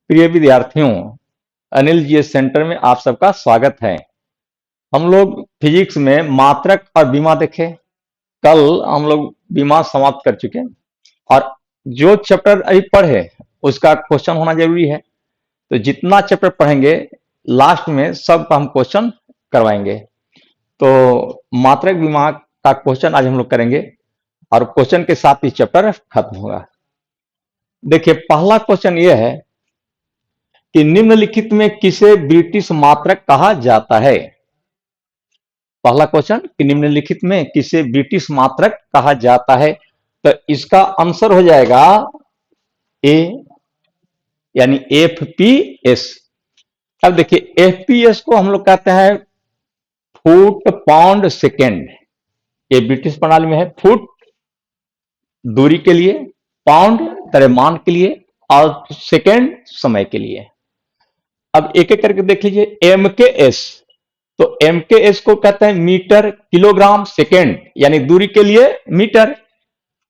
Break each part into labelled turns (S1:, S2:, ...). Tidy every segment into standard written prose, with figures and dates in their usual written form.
S1: प्रिय विद्यार्थियों, Anil GS centre में आप सबका स्वागत है। हम लोग फिजिक्स में मात्रक और विमा देखे। कल हम लोग विमा समाप्त कर चुके और जो चैप्टर अभी पढ़े उसका क्वेश्चन होना जरूरी है। तो जितना चैप्टर पढ़ेंगे लास्ट में सबका हम क्वेश्चन करवाएंगे। तो मात्रक विमा का क्वेश्चन आज हम लोग करेंगे और क्वेश्चन के साथ ही चैप्टर खत्म होगा। देखिए, पहला क्वेश्चन यह है कि निम्नलिखित में किसे ब्रिटिश मात्रक कहा जाता है। पहला क्वेश्चन कि निम्नलिखित में किसे ब्रिटिश मात्रक कहा जाता है, तो इसका आंसर हो जाएगा ए, यानी एफपीएस। अब देखिए, एफपीएस को हम लोग कहते हैं फुट पाउंड सेकेंड। ये ब्रिटिश प्रणाली में है। फुट दूरी के लिए, पाउंड द्रव्यमान के लिए और सेकेंड समय के लिए। अब एक एक करके देख लीजिए। एमकेएस, तो एमकेएस को कहते हैं मीटर किलोग्राम सेकेंड, यानी दूरी के लिए मीटर,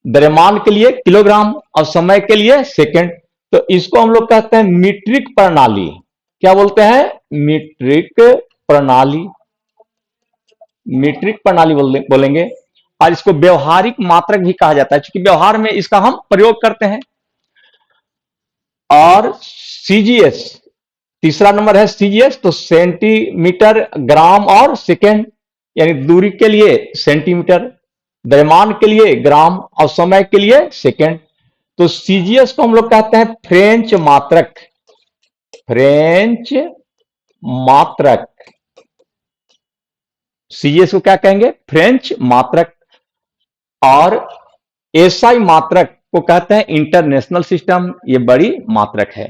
S1: द्रव्यमान के लिए किलोग्राम और समय के लिए सेकेंड। तो इसको हम लोग कहते हैं मीट्रिक प्रणाली। क्या बोलते हैं? मीट्रिक प्रणाली। मीट्रिक प्रणाली बोलेंगे। और इसको व्यवहारिक मात्रक भी कहा जाता है, क्योंकि व्यवहार में इसका हम प्रयोग करते हैं। और सीजीएस, तीसरा नंबर है सीजीएस, तो सेंटीमीटर, ग्राम और सेकेंड, यानी दूरी के लिए सेंटीमीटर, द्रव्यमान के लिए ग्राम और समय के लिए सेकेंड। तो सीजीएस को हम लोग कहते हैं फ्रेंच मात्रक। फ्रेंच मात्रक। सीजीएस को क्या कहेंगे? फ्रेंच मात्रक। और एसआई मात्रक को कहते हैं इंटरनेशनल सिस्टम। ये बड़ी मात्रक है।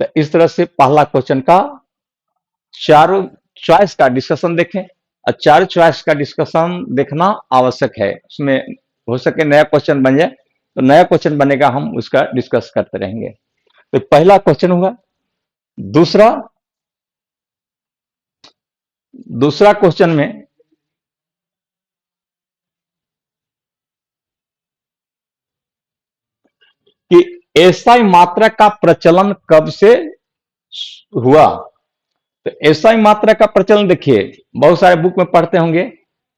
S1: तो इस तरह से पहला क्वेश्चन का चारों चॉइस का डिस्कशन देखें। और चारों चॉइस का डिस्कशन देखना आवश्यक है। उसमें हो सके नया क्वेश्चन बन जाए, तो नया क्वेश्चन बनेगा, हम उसका डिस्कस करते रहेंगे। तो पहला क्वेश्चन होगा। दूसरा क्वेश्चन में कि एसआई मात्रक का प्रचलन कब से हुआ। तो एसआई मात्रक का प्रचलन देखिए, बहुत सारे बुक में पढ़ते होंगे,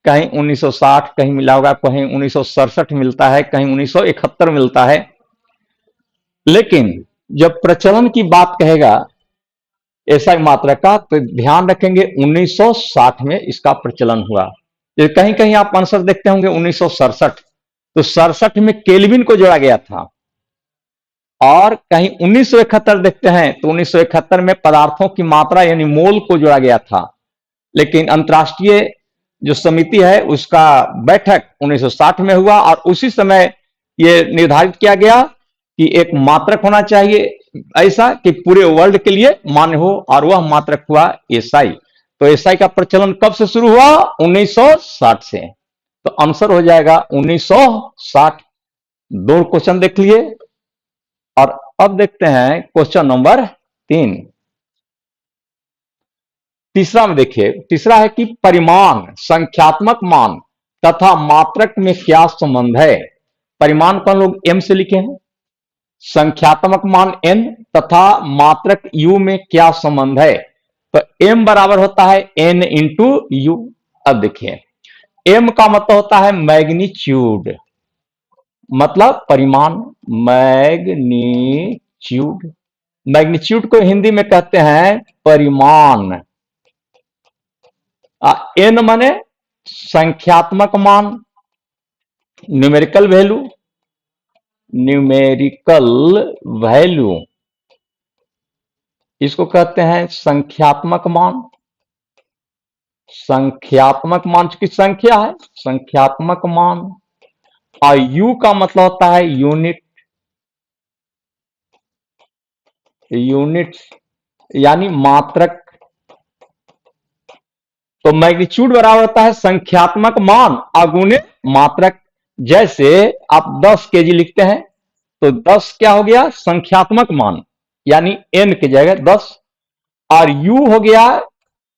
S1: कहीं 1960 कहीं मिला होगा, कहीं 1967 मिलता है, कहीं 1971 मिलता है। लेकिन जब प्रचलन की बात कहेगा एसआई मात्रक का, तो ध्यान रखेंगे 1960 में इसका प्रचलन हुआ। कहीं कहीं आप आंसर देखते होंगे 1967, तो 67 में केल्विन को जोड़ा गया था। और कहीं 1971 देखते हैं, तो 1971 में पदार्थों की मात्रा यानी मोल को जोड़ा गया था। लेकिन अंतर्राष्ट्रीय जो समिति है उसका बैठक 1960 में हुआ और उसी समय यह निर्धारित किया गया कि एक मात्रक होना चाहिए ऐसा कि पूरे वर्ल्ड के लिए मान्य हो, और वह मात्रक हुआ एसआई। तो एसआई का प्रचलन कब से शुरू हुआ? 1960 से। तो आंसर हो जाएगा 1960। दो क्वेश्चन देख लिए। और अब देखते हैं क्वेश्चन नंबर 3। तीसरा में देखिए, तीसरा है कि परिमाण, संख्यात्मक मान तथा मात्रक में क्या संबंध है। परिमाण को हम लोग एम से लिखे हैं, संख्यात्मक मान एन तथा मात्रक यू में क्या संबंध है। तो एम बराबर होता है एन इंटू यू। अब देखिए, एम का मतलब होता है मैग्नीट्यूड, मतलब परिमाण, मैग्नीट्यूड। मैग्नीट्यूड को हिंदी में कहते हैं परिमाण। एन माने संख्यात्मक मान, न्यूमेरिकल वैल्यू, न्यूमेरिकल वैल्यू, इसको कहते हैं संख्यात्मक मान। संख्यात्मक मान की संख्या है, संख्यात्मक मान। और यू का मतलब होता है यूनिट, यूनिट यानी मात्रक। तो मैग्नीट्यूड बराबर होता है संख्यात्मक मान अगुणे मात्रक। जैसे आप 10 केजी लिखते हैं, तो 10 क्या हो गया? संख्यात्मक मान, यानी एन की जगह 10। और यू हो गया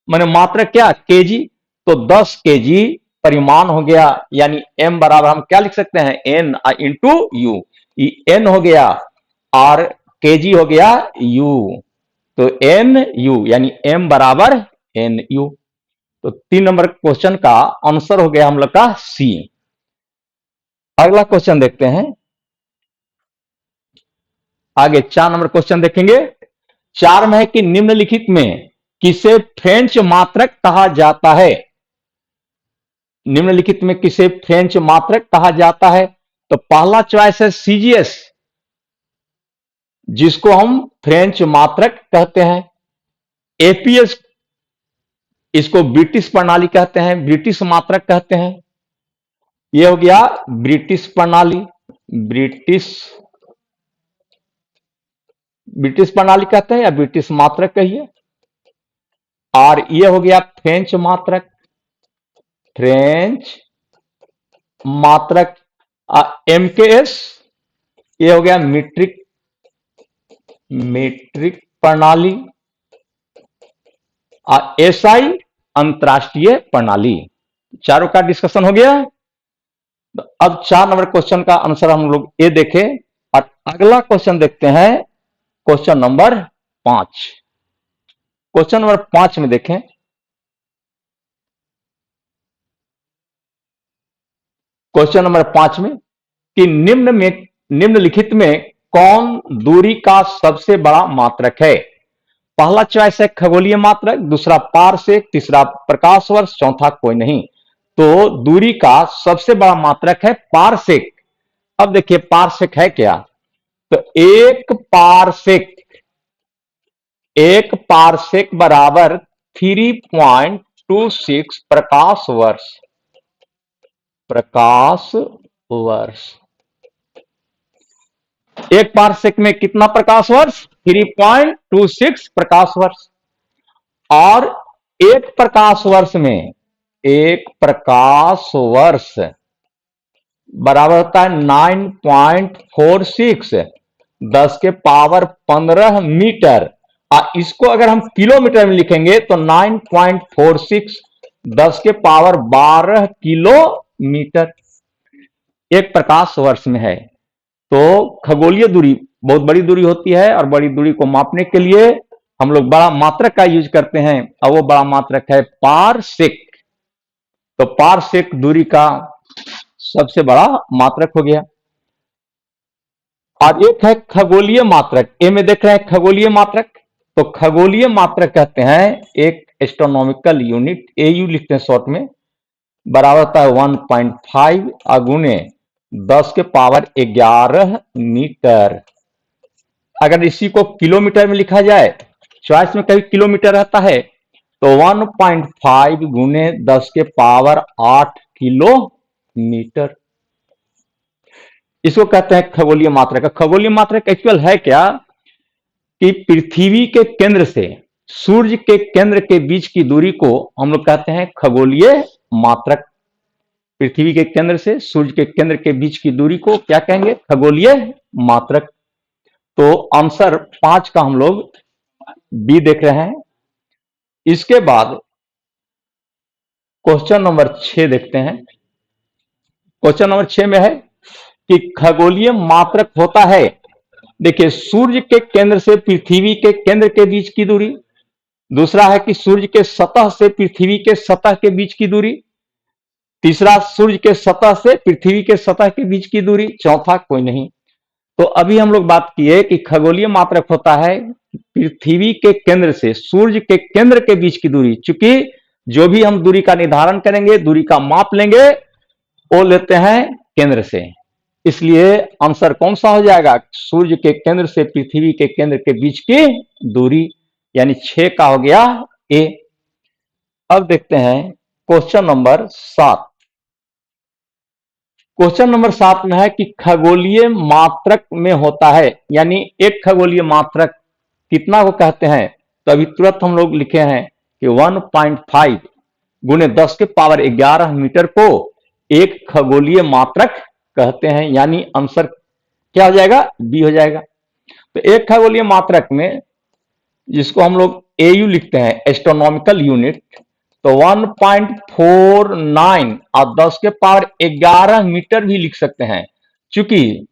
S1: माने मात्रक क्या? केजी। तो 10 केजी परिमाण हो गया, यानी एम बराबर हम क्या लिख सकते हैं? N into you. एन हो गया और केजी हो गया यू, तो एन यू यानी एम बराबर एन यू। तो 3 नंबर क्वेश्चन का आंसर हो गया हम लोग का सी। अगला क्वेश्चन देखते हैं। आगे 4 नंबर क्वेश्चन देखेंगे। 4 में है कि निम्नलिखित में किसे फ्रेंच मात्रक कहा जाता है? निम्नलिखित में किसे फ्रेंच मात्रक कहा जाता है? तो पहला चॉइस है सीजीएस, जिसको हम फ्रेंच मात्रक कहते हैं। एपीएस, इसको ब्रिटिश प्रणाली कहते हैं, ब्रिटिश मात्रक कहते हैं। यह हो गया ब्रिटिश प्रणाली, ब्रिटिश ब्रिटिश प्रणाली कहते हैं या ब्रिटिश मात्रक कहिए। और यह हो गया फ्रेंच मात्रक, फ्रेंच मात्रक। एमकेएस, ये हो गया मीट्रिक, मीट्रिक प्रणाली। एसआई अंतरराष्ट्रीय प्रणाली। चारों का डिस्कशन हो गया। तो अब 4 नंबर क्वेश्चन का आंसर हम लोग ये देखें और अगला क्वेश्चन देखते हैं, क्वेश्चन नंबर 5। क्वेश्चन नंबर 5 में देखें। क्वेश्चन नंबर 5 में कि निम्नलिखित में कौन दूरी का सबसे बड़ा मात्रक है? पहला चॉइस है खगोलीय मात्रक, दूसरा पारसेक, तीसरा प्रकाश वर्ष, चौथा कोई नहीं। तो दूरी का सबसे बड़ा मात्रक है पारसेक। अब देखिए पारसेक है क्या? तो एक पारसेक बराबर 3.26 प्रकाश वर्ष, प्रकाश वर्ष। एक पारसेक में कितना प्रकाश वर्ष? 3.26 प्रकाश वर्ष। और एक प्रकाश वर्ष में, एक प्रकाश वर्ष बराबर होता है 9.46, 10 के पावर 15 मीटर। इसको अगर हम किलोमीटर में लिखेंगे तो 9.46 10 के पावर 12 किलोमीटर एक प्रकाश वर्ष में है। तो खगोलीय दूरी बहुत बड़ी दूरी होती है और बड़ी दूरी को मापने के लिए हम लोग बड़ा मात्रक का यूज करते हैं और वो बड़ा मात्रक है पारसेक। तो पारसेक दूरी का सबसे बड़ा मात्रक हो गया। और एक है खगोलीय मात्रक, ए में देख रहे हैं खगोलीय मात्रक। तो खगोलीय मात्रक कहते हैं एक एस्ट्रोनॉमिकल यूनिट, एयू लिखते हैं शॉर्ट में, बराबर होता है 1.5 अगुने 10 के पावर 11 मीटर। अगर इसी को किलोमीटर में लिखा जाए, चॉइस में कभी किलोमीटर रहता है, तो 1.5 गुने 10 के पावर 8 किलोमीटर। इसको कहते हैं खगोलीय मात्रक। खगोलीय मात्रक एक्चुअल है क्या कि पृथ्वी के केंद्र से सूर्य के केंद्र के बीच की दूरी को हम लोग कहते हैं खगोलीय मात्रक। पृथ्वी के केंद्र से सूर्य के केंद्र के बीच की दूरी को क्या कहेंगे? खगोलीय मात्रक। तो आंसर 5 का हम लोग बी देख रहे हैं। इसके बाद क्वेश्चन नंबर 6 देखते हैं। क्वेश्चन नंबर 6 में है कि खगोलीय मात्रक होता है, देखिए, सूर्य के केंद्र से पृथ्वी के केंद्र के बीच की दूरी। दूसरा है कि सूर्य के सतह से पृथ्वी के सतह के बीच की दूरी। तीसरा सूर्य के सतह से पृथ्वी के सतह के बीच की दूरी। चौथा कोई नहीं। तो अभी हम लोग बात किए कि खगोलीय मात्रक होता है पृथ्वी के केंद्र से सूर्य के केंद्र के बीच की दूरी। चूंकि जो भी हम दूरी का निर्धारण करेंगे, दूरी का माप लेंगे, वो लेते हैं केंद्र से। इसलिए आंसर कौन सा हो जाएगा? सूर्य के केंद्र से पृथ्वी के केंद्र के बीच की दूरी, यानी 6 का हो गया ए। अब देखते हैं क्वेश्चन नंबर 7। क्वेश्चन नंबर 7 में है कि खगोलीय मात्रक में होता है, यानी एक खगोलीय मात्रक कितना को कहते हैं? तो अभी तुरंत हम लोग लिखे हैं कि 1.5 गुने 10 के पावर 11 मीटर को एक खगोलीय मात्रक कहते हैं, यानी आंसर क्या हो जाएगा? बी हो जाएगा। तो एक खगोलीय मात्रक में, जिसको हम लोग एयू लिखते हैं, एस्ट्रोनॉमिकल यूनिट, तो 1.49 और 10 के पावर 11 मीटर भी लिख सकते हैं। चूंकि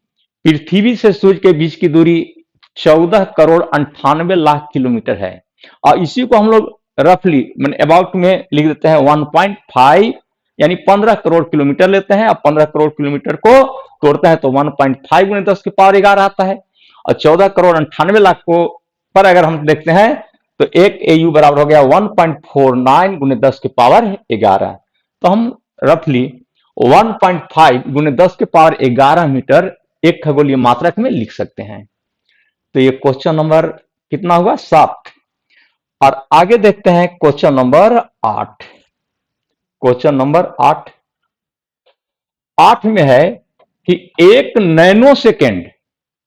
S1: पृथ्वी से सूर्य के बीच की दूरी 14 करोड़ 98 लाख किलोमीटर है। और इसी को हम लोग रफली मैंने अबाउट में लिख देते हैं 1.5, यानी 15 करोड़ किलोमीटर लेते हैं। अब 15 करोड़ किलोमीटर को तोड़ते हैं तो 1.5 गुणे 10 की पावर 11 आता है। और 14 करोड़ 98 लाख को पर अगर हम देखते हैं तो एक एयू बराबर हो गया 1.49 गुणे 10 की पावर 11। तो हम रफली 1.5 गुणे 10 की पावर 11 मीटर एक खगोलीय मात्रक में लिख सकते हैं। तो ये क्वेश्चन नंबर कितना हुआ? 7। और आगे देखते हैं क्वेश्चन नंबर 8। क्वेश्चन नंबर 8 में है कि 1 नैनोसेकंड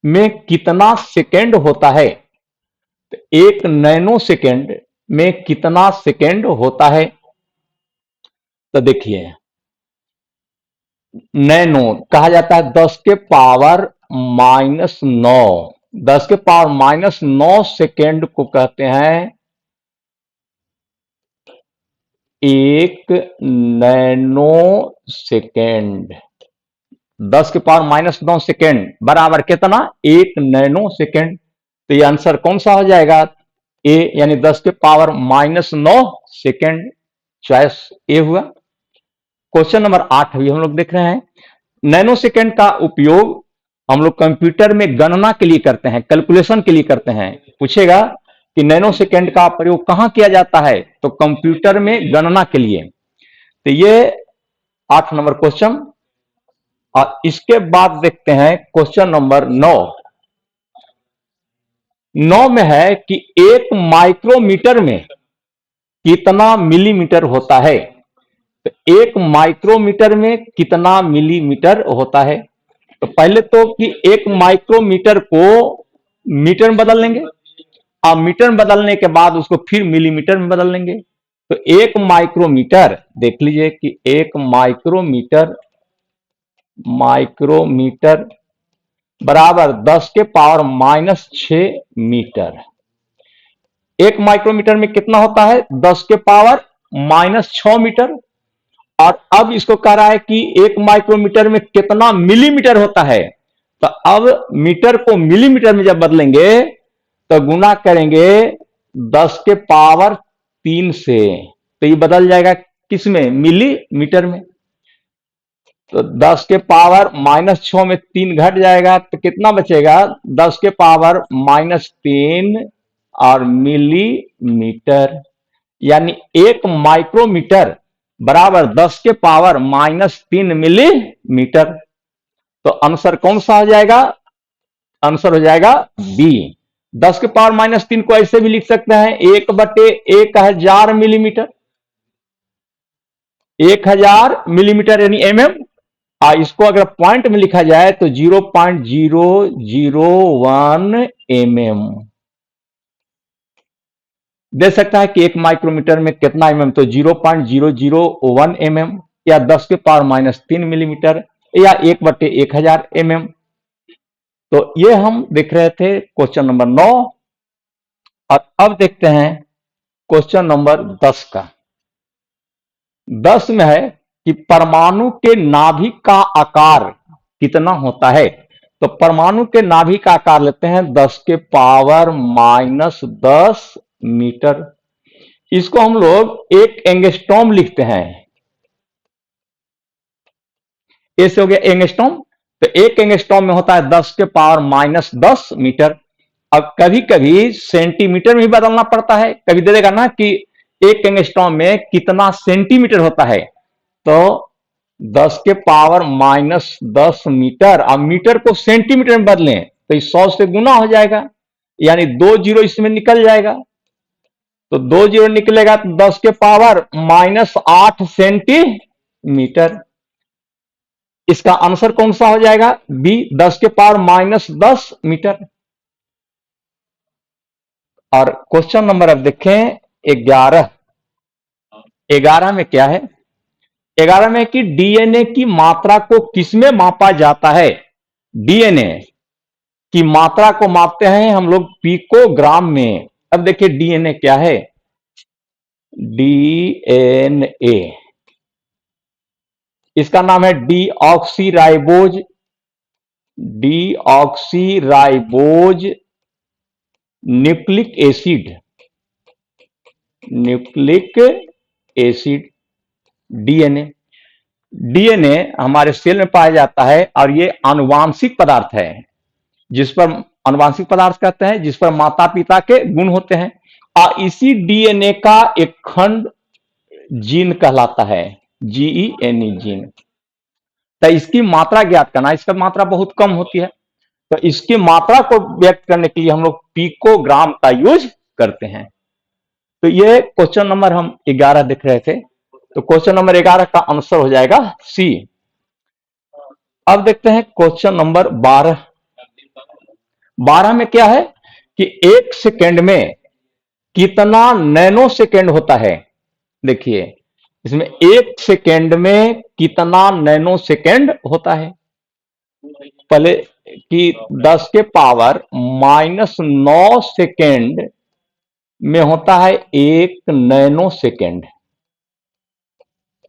S1: में कितना सेकंड होता है? तो 1 नैनोसेकंड में कितना सेकंड होता है? तो देखिए, नैनो कहा जाता है 10 के पावर -9, 10 के पावर -9 सेकेंड को कहते हैं 1 नैनो सेकेंड। 10 के पावर -9 सेकेंड बराबर कितना? 1 नैनो सेकेंड। तो ये आंसर कौन सा हो जाएगा? ए, यानी 10 के पावर -9 सेकेंड। चॉइस ए हुआ। क्वेश्चन नंबर 8 अभी हम लोग देख रहे हैं। नैनो सेकेंड का उपयोग हम लोग कंप्यूटर में गणना के लिए करते हैं, कैलकुलेशन के लिए करते हैं। पूछेगा कि नैनो सेकेंड का प्रयोग कहां किया जाता है? तो कंप्यूटर में गणना के लिए। तो ये 8 नंबर क्वेश्चन। और इसके बाद देखते हैं क्वेश्चन नंबर 9। 9 में है कि 1 माइक्रोमीटर में कितना मिलीमीटर होता है? तो 1 माइक्रोमीटर में कितना मिलीमीटर होता है? तो पहले तो कि 1 माइक्रोमीटर को मीटर में बदल लेंगे, और मीटर में बदलने के बाद उसको फिर मिलीमीटर में बदल लेंगे। तो 1 माइक्रोमीटर देख लीजिए कि 1 माइक्रोमीटर बराबर 10 के पावर -6 मीटर। 1 माइक्रोमीटर में कितना होता है? 10 के पावर -6 मीटर। और अब इसको कह रहा है कि 1 माइक्रोमीटर में कितना मिलीमीटर होता है। तो अब मीटर को मिलीमीटर में जब बदलेंगे तो गुना करेंगे 10 के पावर 3 से, तो ये बदल जाएगा किसमें? मिलीमीटर में। तो 10 के पावर -6 में 3 घट जाएगा तो कितना बचेगा? 10 के पावर -3 और मिलीमीटर, यानी 1 माइक्रोमीटर बराबर 10 के पावर -3 मिलीमीटर। तो आंसर कौन सा हो जाएगा? आंसर हो जाएगा बी। 10 के पावर -3 को ऐसे भी लिख सकते हैं 1/1000 मिलीमीटर, 1000 मिलीमीटर यानी mm। इसको अगर पॉइंट में लिखा जाए तो 0.001 mm। दे सकता है कि 1 माइक्रोमीटर में कितना mm, तो 0.001 mm, या 10 के पावर -3 मिलीमीटर, या 1/1000 mm। तो ये हम देख रहे थे क्वेश्चन नंबर 9। और अब देखते हैं क्वेश्चन नंबर 10 का। 10 में है कि परमाणु के नाभिक का आकार कितना होता है? तो परमाणु के नाभिक का आकार लेते हैं 10 के पावर -10 मीटर। इसको हम लोग एक एंगस्ट्रॉम लिखते हैं। ऐसे हो गया एंगस्ट्रॉम। तो एक एंगस्ट्रॉम में होता है 10 के पावर -10 मीटर। अब कभी कभी सेंटीमीटर में भी बदलना पड़ता है, कभी दे देगा ना कि एक एंगस्ट्रॉम में कितना सेंटीमीटर होता है, तो 10 के पावर -10 मीटर। अब मीटर को सेंटीमीटर में बदलें तो 100 से गुना हो जाएगा, यानी 2 जीरो इसमें निकल जाएगा। तो 2 जीरो निकलेगा तो 10 के पावर -8 सेंटीमीटर। इसका आंसर कौन सा हो जाएगा? बी, 10 के पावर -10 मीटर। और क्वेश्चन नंबर अब देखें 11। 11 में क्या है? 11 में कि डीएनए की मात्रा को किसमें मापा जाता है? डीएनए की मात्रा को मापते हैं हम लोग पिकोग्राम में। अब देखिए डीएनए क्या है? डीएनए, इसका नाम है deoxyribose deoxyribose nucleic acid, nucleic acid, DNA. DNA हमारे सेल में पाया जाता है और ये आनुवांशिक पदार्थ है, जिस पर आनुवांशिक पदार्थ कहते हैं जिस पर माता पिता के गुण होते हैं। और इसी डीएनए का एक खंड जीन कहलाता है, जीईएनई जीन। तो इसकी मात्रा ज्ञात करना, इसका मात्रा बहुत कम होती है, तो इसकी मात्रा को व्यक्त करने के लिए हम लोग पिकोग्राम का यूज करते हैं। तो ये क्वेश्चन नंबर हम 11 देख रहे थे, तो क्वेश्चन नंबर 11 का आंसर हो जाएगा सी। अब देखते हैं क्वेश्चन नंबर 12। 12 में क्या है कि 1 सेकेंड में कितना नैनो सेकेंड होता है। देखिए इसमें 1 सेकेंड में कितना नैनो सेकेंड होता है। पहले कि 10 के पावर -9 सेकेंड में होता है 1 नैनो सेकेंड।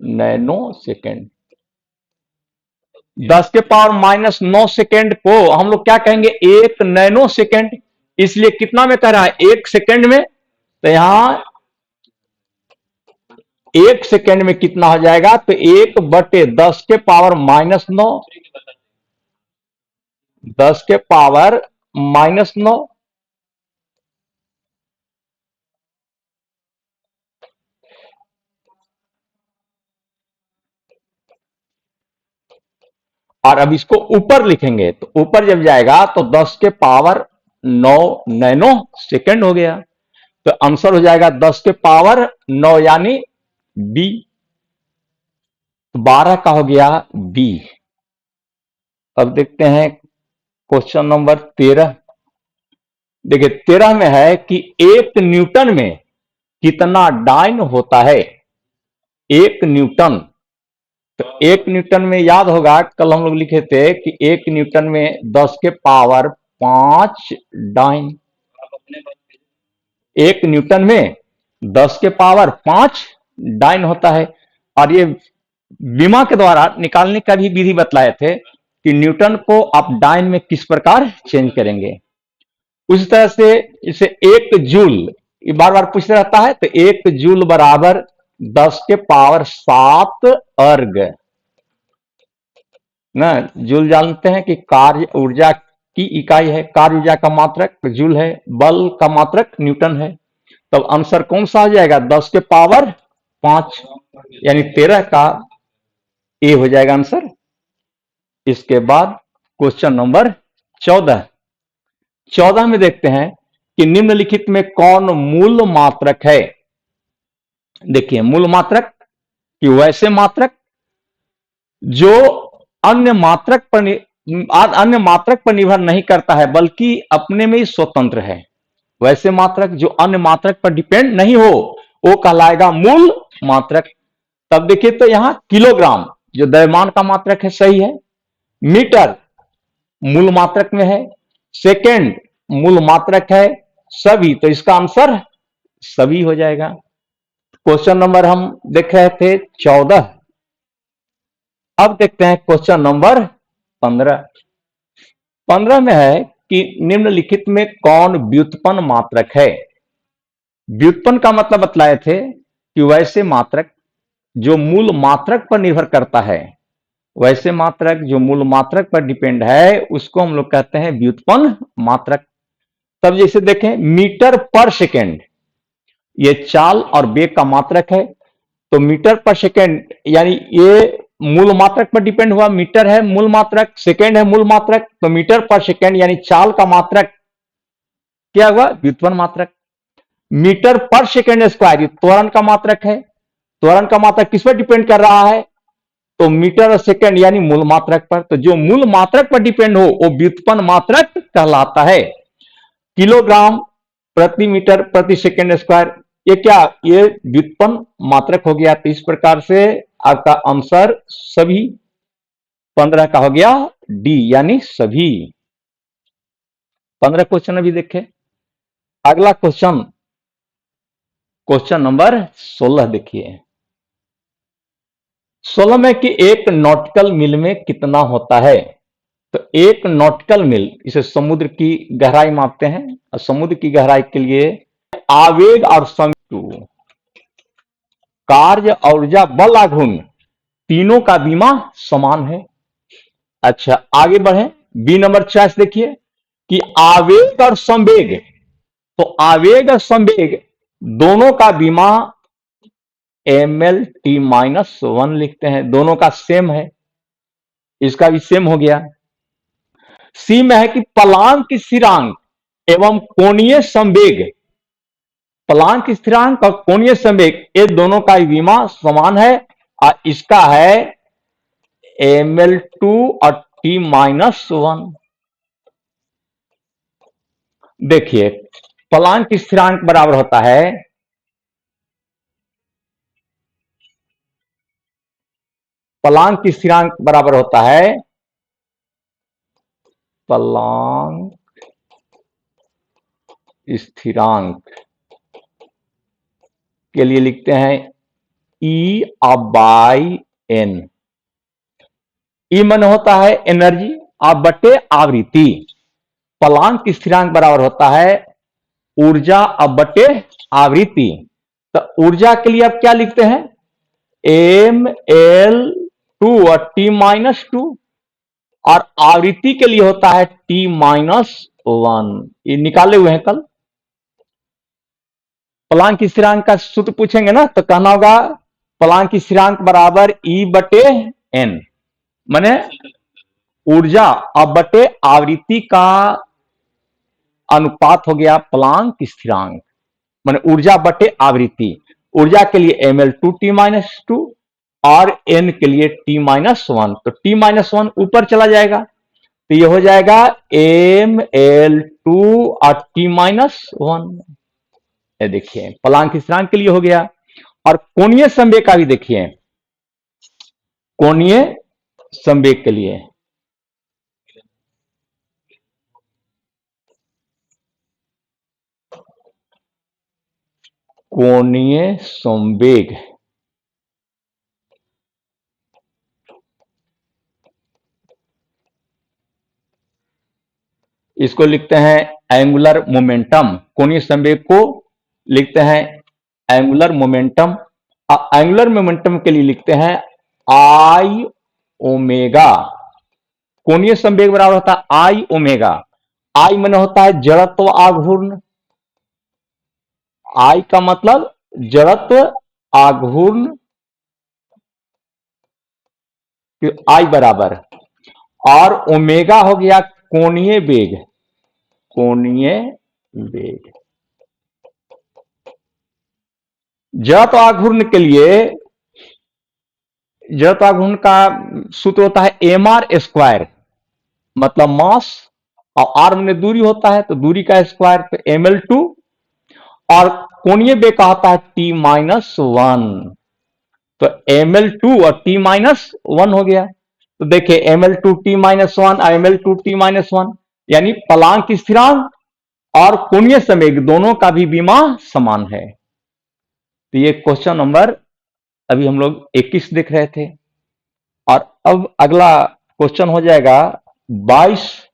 S1: नैनो सेकेंड 10 के पावर -9 सेकेंड को हम लोग क्या कहेंगे, 1 नैनो सेकेंड। इसलिए कितना में कह रहा है, 1 सेकेंड में, तो यहां 1 सेकेंड में कितना हो जाएगा, तो 1/10 के पावर -9, 10 के पावर -9, और अब इसको ऊपर लिखेंगे तो ऊपर जब जाएगा तो 10 के पावर 9 नैनो सेकेंड हो गया। तो आंसर हो जाएगा 10 के पावर 9 यानी बी। 12 का हो गया बी। अब देखते हैं क्वेश्चन नंबर 13। देखिए 13 में है कि 1 न्यूटन में कितना डाइन होता है। 1 न्यूटन, तो 1 न्यूटन में याद होगा कल हम लोग लिखे थे कि 1 न्यूटन में 10 के पावर 5 डाइन। 1 न्यूटन में 10 के पावर 5 डाइन होता है। और ये बीमा के द्वारा निकालने का भी विधि बतलाए थे कि न्यूटन को आप डाइन में किस प्रकार चेंज करेंगे। उसी तरह से इसे 1 जूल, ये बार बार पूछता रहता है, तो 1 जूल बराबर 10 के पावर 7 अर्ग ना। जूल जानते हैं कि कार्य ऊर्जा की इकाई है, कार्य ऊर्जा का मात्रक जूल है, बल का मात्रक न्यूटन है। तब आंसर कौन सा हो जाएगा, 10 के पावर 5 यानी 13 का ए हो जाएगा आंसर। इसके बाद क्वेश्चन नंबर 14। 14 में देखते हैं कि निम्नलिखित में कौन मूल मात्रक है। देखिए मूल मात्रक कि वैसे मात्रक जो अन्य मात्रक पर निर्भर नहीं करता है बल्कि अपने में ही स्वतंत्र है। वैसे मात्रक जो अन्य मात्रक पर डिपेंड नहीं हो वो कहलाएगा मूल मात्रक। तब देखिए तो यहां किलोग्राम जो द्रव्यमान का मात्रक है सही है, मीटर मूल मात्रक में है, सेकेंड मूल मात्रक है, सभी, तो इसका आंसर सभी हो जाएगा। क्वेश्चन नंबर हम देख रहे थे 14। अब देखते हैं क्वेश्चन नंबर 15। 15 में है कि निम्नलिखित में कौन व्युत्पन्न मात्रक है। व्युत्पन्न का मतलब बतलाए थे कि वैसे मात्रक जो मूल मात्रक पर निर्भर करता है, वैसे मात्रक जो मूल मात्रक पर डिपेंड है उसको हम लोग कहते हैं व्युत्पन्न मात्रक। तब जैसे देखें मीटर पर सेकेंड, ये चाल और वेग का मात्रक है, तो मीटर पर सेकेंड यानी ये मूल मात्रक पर डिपेंड हुआ, मीटर है मूल मात्रक, सेकेंड है मूल मात्रक, तो मीटर पर सेकेंड यानी चाल का मात्रक क्या हुआ, व्युत्पन्न मात्रक। मीटर पर सेकेंड स्क्वायर त्वरण का मात्रक है, त्वरण का मात्रक किस पर डिपेंड कर रहा है, तो मीटर और सेकेंड यानी मूल मात्रक पर। तो जो मूल मात्रक पर डिपेंड हो वो व्युत्पन्न मात्रक कहलाता है। किलोग्राम प्रति मीटर प्रति सेकेंड स्क्वायर, ये क्या, ये व्युत्पन्न मात्रक हो गया। तो इस प्रकार से आपका आंसर सभी 15 का हो गया डी यानी सभी। 15 क्वेश्चन अभी देखे। अगला क्वेश्चन, क्वेश्चन नंबर 16 देखिए। 16 में कि एक नॉटिकल मील में कितना होता है। तो 1 नॉटिकल मील, इसे समुद्र की गहराई मापते हैं, और समुद्र की गहराई के लिए आवेग और समय, कार्य, ऊर्जा, बल, आघूर्ण, तीनों का बीमा समान है। अच्छा, आगे बढ़े। बी नंबर चॉइस देखिए कि आवेग और संवेग, तो आवेग और संवेग दोनों का बीमा ml_t-1 लिखते हैं, दोनों का सेम है, इसका भी सेम हो गया। सी में है कि प्लांक स्थिरांक एवं कोणीय संवेग, प्लांक स्थिरांक और कोणीय संवेग ये दोनों का भी बीमा समान है, और इसका है ml2 और t-1। देखिए, प्लांक स्थिरांक बराबर होता है प्लांक स्थिरांक बराबर होता है प्लांक स्थिरांक के लिए लिखते हैं E/N। ई मन होता है एनर्जी, बटे आवृत्ति। प्लांक स्थिरांक बराबर होता है ऊर्जा बटे आवृत्ति। तो ऊर्जा के लिए आप क्या लिखते हैं, ml2 और t-2, और आवृत्ति के लिए होता है t-1। ये निकाले हुए हैं कल। प्लांक स्थिरांक का सूत्र पूछेंगे ना, तो कहना होगा प्लांक स्थिरांक बराबर E/N, माने ऊर्जा बटे आवृत्ति का अनुपात हो गया प्लांक स्थिरांक, माने ऊर्जा बटे आवृत्ति। ऊर्जा के लिए ml2t-2 और n के लिए t-1, तो t-1 ऊपर चला जाएगा, तो ये हो जाएगा ml2 और t-1। ये देखिए प्लांक स्थिरांक के लिए हो गया। और कोणीय संवेग का भी देखिए, कोणीय संवेग के लिए कोणीय संवेग इसको लिखते हैं एंगुलर मोमेंटम। कोणीय संवेग को लिखते हैं एंगुलर मोमेंटम। एंगुलर मोमेंटम के लिए लिखते हैं आई ओमेगा। कोणीय संवेग बराबर होता है आई ओमेगा। आई माने होता है जड़त्व आघूर्ण, आई का मतलब जड़त्व आघूर्ण, आई बराबर, और ओमेगा हो गया कोणीय वेग। कोणीय वेग जड़त्व आघूर्ण के लिए, जड़त्व आघूर्ण का सूत्र होता है mr², मतलब मास, और आर में दूरी होता है तो दूरी का स्क्वायर, तो ml2, और कोणीय वेग का होता है t-1, तो ml2 और t-1 हो गया। तो देखिए ml2 t-1 और ml2 t-1, यानी प्लांक स्थिरांक और कोणीय संवेग दोनों का भी बीमा समान है। तो ये क्वेश्चन नंबर अभी हम लोग 21 देख रहे थे, और अब अगला क्वेश्चन हो जाएगा 22।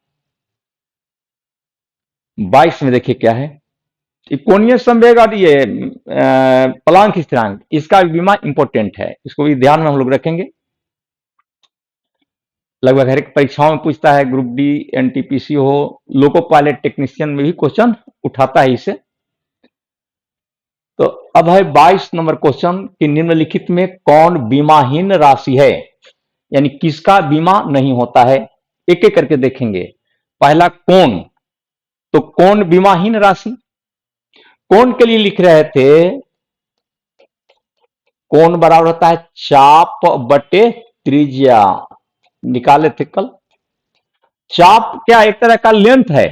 S1: 22 में देखिए क्या है, कोणीय संवेग और ये प्लांक स्थिरांक, इसका भी बीमा इंपॉर्टेंट है, इसको भी ध्यान में हम लोग रखेंगे। लगभग हर एक परीक्षाओं में पूछता है, ग्रुप डी, एनटीपीसी हो, लोको पायलट टेक्नीशियन में भी क्वेश्चन उठाता है इसे। तो अब है 22 नंबर क्वेश्चन कि निम्नलिखित में कौन बीमाहीन राशि है, यानी किसका बीमा नहीं होता है। एक एक करके देखेंगे। पहला कोण, तो कोण बीमाहीन राशि। कोण के लिए लिख रहे थे, कोण बराबर होता है चाप बटे त्रिज्या, निकाले थे कल। चाप क्या एक तरह का लेंथ है,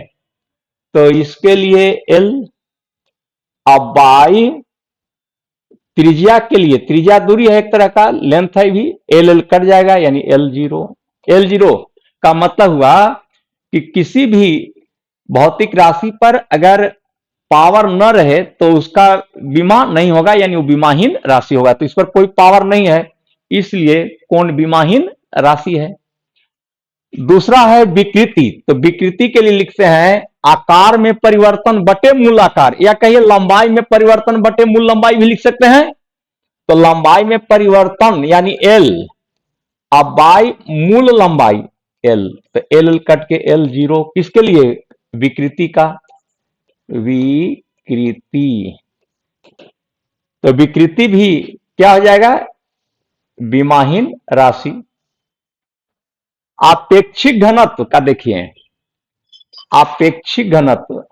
S1: तो इसके लिए एल, अब बाई त्रिज्या के लिए, त्रिज्या दूरी है एक तरह का, लेंथ है भी, एल एल कट जाएगा, यानी L0। L0 का मतलब हुआ कि किसी भी भौतिक राशि पर अगर पावर न रहे तो उसका बीमा नहीं होगा, यानी वो बीमाहीन राशि होगा। तो इस पर कोई पावर नहीं है, इसलिए कोण बीमाहीन राशि है। दूसरा है विकृति। तो विकृति के लिए लिखते हैं आकार में परिवर्तन बटे मूल आकार, या कहिए लंबाई में परिवर्तन बटे मूल लंबाई भी लिख सकते हैं। तो लंबाई में परिवर्तन यानी एल, अब बाई मूल लंबाई एल, तो एल कट के एल जीरो, किसके लिए? विकृति का, विकृति। तो विकृति भी क्या हो जाएगा? विमाहीन राशि। आपेक्षिक घनत्व का देखिए, आपेक्षिक घनत्व,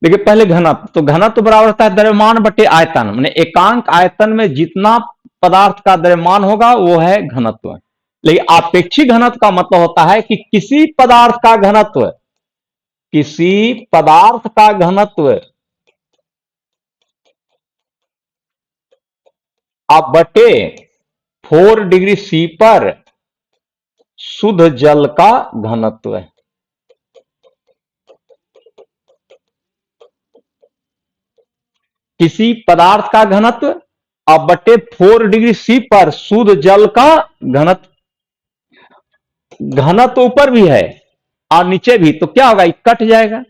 S1: देखिए पहले घनत्व, तो घनत्व बराबर होता है द्रव्यमान बटे आयतन, माने एकांक आयतन में जितना पदार्थ का द्रव्यमान होगा वो है घनत्व। लेकिन आपेक्षिक घनत्व का मतलब होता है कि किसी पदार्थ का घनत्व, किसी पदार्थ का घनत्व अब बटे 4 डिग्री सी पर शुद्ध जल का घनत्व है। किसी पदार्थ का घनत्व अब बटे 4 डिग्री सी पर शुद्ध जल का घनत्व। घनत्व ऊपर भी है और नीचे भी, तो क्या होगा? कट जाएगा।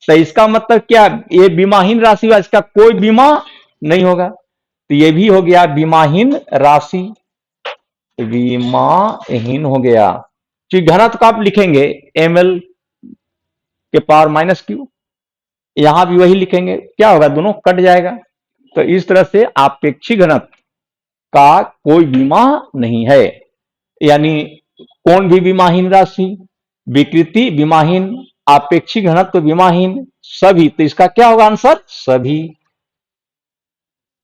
S1: तो इसका मतलब क्या? ये विमाहीन राशि हुआ, इसका कोई बीमा नहीं होगा। तो ये भी हो गया विमाहीन राशि, विमाहीन हो गया। तो घनत्व का आप लिखेंगे ml के पावर माइनस क्यू, यहां भी वही लिखेंगे, क्या होगा? दोनों कट जाएगा। तो इस तरह से आपेक्षिक घनत्व का कोई बीमा नहीं है, यानी कोण भी विमाहीन राशि, विकृति विमाहीन, आपेक्षिक घनत्व विमाहीन, सभी। तो इसका क्या होगा आंसर? सभी।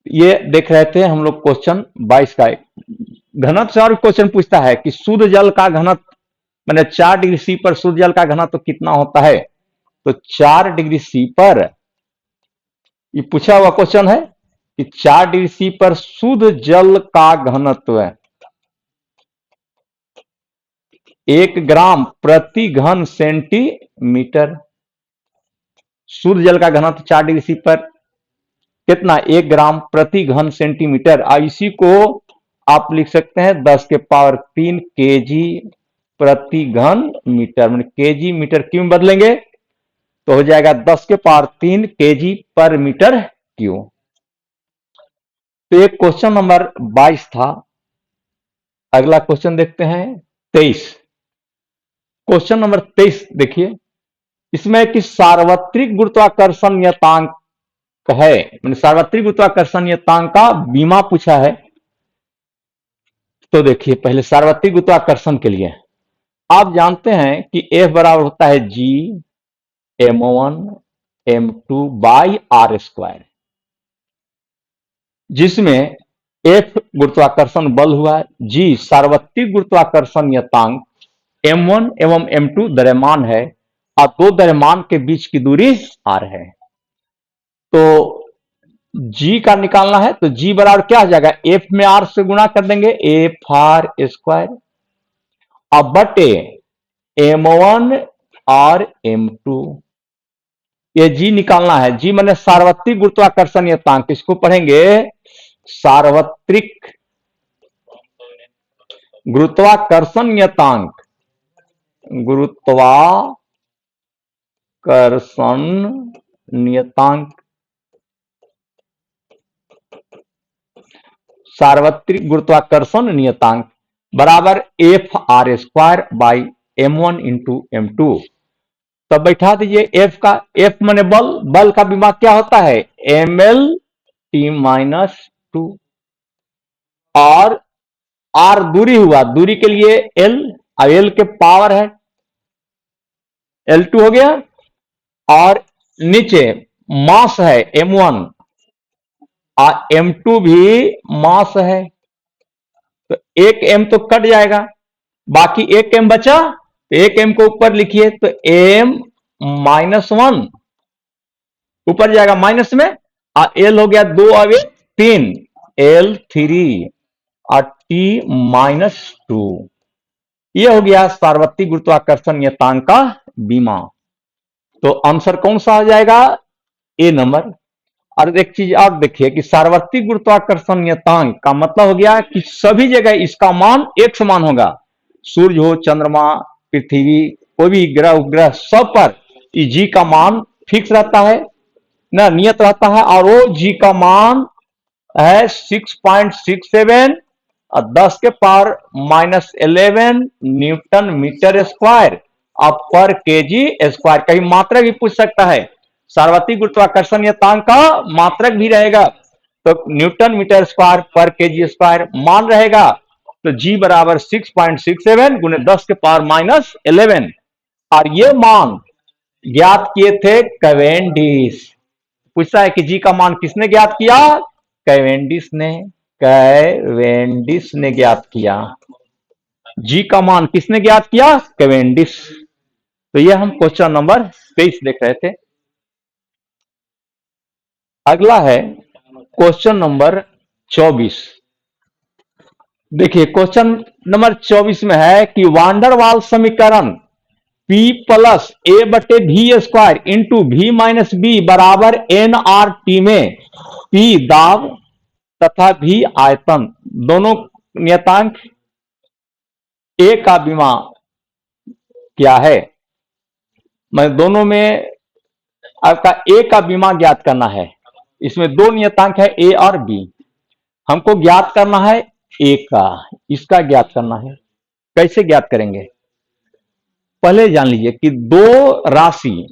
S1: ये देख रहे थे हम लोग क्वेश्चन 22 का। घनत्व से और क्वेश्चन पूछता है कि शुद्ध जल का घनत्व, मैंने 4 डिग्री सी पर शुद्ध जल का घनत्व कितना होता है? तो 4 डिग्री सी पर, ये पूछा हुआ क्वेश्चन है कि 4 डिग्री सी पर शुद्ध जल का घनत्व 1 ग्राम प्रति घन सेंटीमीटर। शुद्ध जल का घनत्व 4 डिग्री सी पर कितना? 1 ग्राम प्रति घन सेंटीमीटर। इसी को आप लिख सकते हैं 10 के पावर 3 केजी प्रति घन मीटर, मतलब केजी मीटर क्यों में बदलेंगे तो हो जाएगा 10 के पावर 3 केजी पर मीटर क्यू। तो ये क्वेश्चन नंबर 22 था। अगला क्वेश्चन देखते हैं 23। क्वेश्चन नंबर 23 देखिए, इसमें कि सार्वत्रिक गुरुत्वाकर्षण नियतांक है, मैंने सार्वत्रिक गुरुत्वाकर्षण नियतांक का बीमा पूछा है। तो देखिए पहले सार्वत्रिक गुरुत्वाकर्षण के लिए आप जानते हैं कि F बराबर होता है G m1 m2 by R square, जिसमें F गुरुत्वाकर्षण बल हुआ, G सार्वत्रिक गुरुत्वाकर्षण नियतांक, m1 एवं m2 द्रव्यमान है और दो द्रव्यमान के बीच की दूरी r है। तो G का निकालना है, तो G बराबर क्या हो जाएगा? F में R से गुणा कर देंगे, एफ आर स्क्वायर, अब बटे m1 और m2। ये G निकालना है। G माने सार्वत्रिक गुरुत्वाकर्षण नियतांक, इसको पढ़ेंगे सार्वत्रिक गुरुत्वाकर्षण नियतांक, गुरुत्वाकर्षण नियतांक, सार्वत्रिक गुरुत्वाकर्षण नियतांक बराबर F R square by m1 into m2। तब बैठा दीजिए f का, f माने बल, बल का बीमा क्या होता है? ml t माइनस 2, और r दूरी हुआ, दूरी के लिए l, और l के पावर है L2 हो गया, और नीचे मास है m1 और m2 भी मास है। तो एक m तो कट जाएगा, बाकी एक m बचा, तो एक m को ऊपर लिखिए, तो m -1 ऊपर जाएगा माइनस में, और l हो गया 2 और 3, L3 और T-2। यह हो गया सार्वत्रिक गुरुत्वाकर्षण नियतांक का बीमा। तो आंसर कौन सा हो जाएगा? ए नंबर। और एक चीज और देखिए कि सार्वत्रिक गुरुत्वाकर्षण नियतांक का मतलब हो गया कि सभी जगह इसका मान एक समान होगा। सूर्य हो, चंद्रमा, पृथ्वी, कोई भी ग्रह उपग्रह, सब पर जी का मान फिक्स रहता है ना, नियत रहता है। और वो जी का मान है 6.67 और 10 के पावर -11 न्यूटन मीटर स्क्वायर और पर केजी स्क्वायर। कहीं मात्रक भी पूछ सकता है, सार्वत्रिक गुरुत्वाकर्षण नियतांक का मात्रक भी रहेगा तो न्यूटन मीटर स्क्वायर पर केजी स्क्वायर मान रहेगा। तो जी बराबर 6.67 गुने 10 के पावर -11। और ये मान ज्ञात किए थे कैवेंडिश। पूछता है कि जी का मान किसने ज्ञात किया? कैवेंडिश ने। कैवेंडिश ने ज्ञात किया। जी का मान किसने ज्ञात किया? कैवेंडिश। तो यह हम क्वेश्चन नंबर 23 देख रहे थे। अगला है क्वेश्चन नंबर 24। देखिए क्वेश्चन नंबर 24 में है कि वांडरवाल समीकरण P प्लस ए बटे भी स्क्वायर इंटू भी माइनस बी बराबर एन आर टी में P दाब तथा भी आयतन दोनों नियतांक ए का विमा क्या है। मैं दोनों में आपका ए का विमा ज्ञात करना है। इसमें दो नियतांक है ए और बी, हमको ज्ञात करना है ए का, इसका ज्ञात करना है। कैसे ज्ञात करेंगे? पहले जान लीजिए कि दो राशि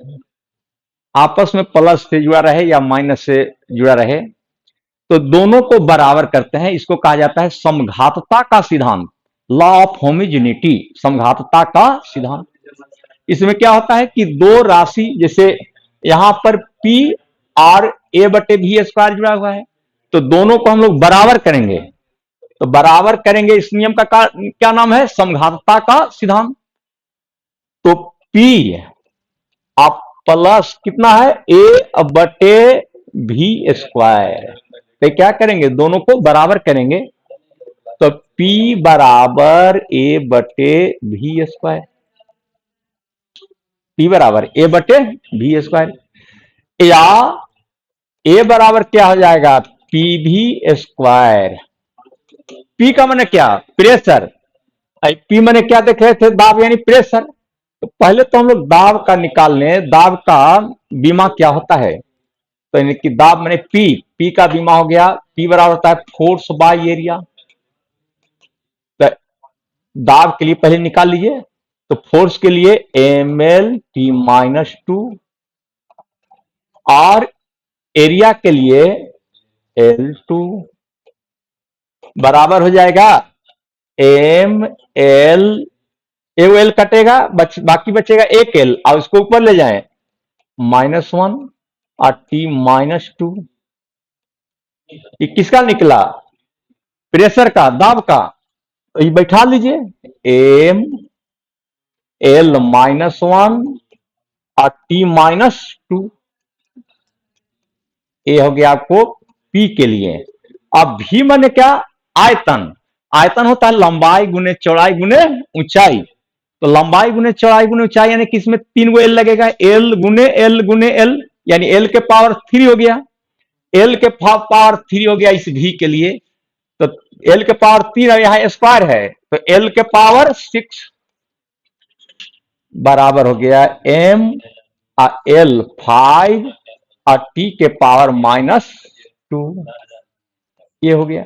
S1: आपस में प्लस से जुड़ा रहे या माइनस से जुड़ा रहे तो दोनों को बराबर करते हैं। इसको कहा जाता है समघातता का सिद्धांत, लॉ ऑफ होमोजेनिटी, समघातता का सिद्धांत। इसमें क्या होता है कि दो राशि, जैसे यहां पर P और ए बटे भी स्क्वायर जुड़ा हुआ है तो दोनों को हम लोग बराबर करेंगे। तो बराबर करेंगे, इस नियम का क्या नाम है? समघातता का सिद्धांत। तो P आप प्लस कितना है? ए बटे भी स्क्वायर। तो क्या करेंगे? दोनों को बराबर करेंगे तो P बराबर ए बटे भी स्क्वायर। P बराबर ए बटे भी स्क्वायर, या ए बराबर क्या हो जाएगा? पी भी स्क्वायर। P का मैंने क्या? प्रेशर। P मैंने क्या देख रहे थे? दाब यानी प्रेशर। तो पहले तो हम लोग दाब का निकाल लें, दाब का बीमा क्या होता है। तो यानी कि दाब मैंने P का बीमा हो गया, P बराबर होता है फोर्स बाय एरिया। तो दाब के लिए पहले निकाल लीजिए, तो फोर्स के लिए ml/T-2 और एरिया के लिए L2 बराबर हो जाएगा ml, एल एल कटेगा, बाकी बचेगा एक एल, और उसको ऊपर ले जाएं -1 और T-2। ये किसका निकला? प्रेशर का, दाब का। तो ये बैठा लीजिए, एम एल -1 और T-2। ये हो गया आपको P के लिए। अब भी माने क्या? आयतन। आयतन होता है लंबाई गुने चौड़ाई गुने ऊंचाई। तो लंबाई गुने चौड़ाई गुने ऊंचाई यानी कि इसमें 3 गो एल लगेगा, एल गुने एल यानी एल के पावर 3 हो गया। एल के पावर 3 हो गया इस भी के लिए। तो एल के पावर 3 और यहां स्क्वायर है तो एल के पावर 6 बराबर हो गया m एल 5 और T के पावर -2। ये हो गया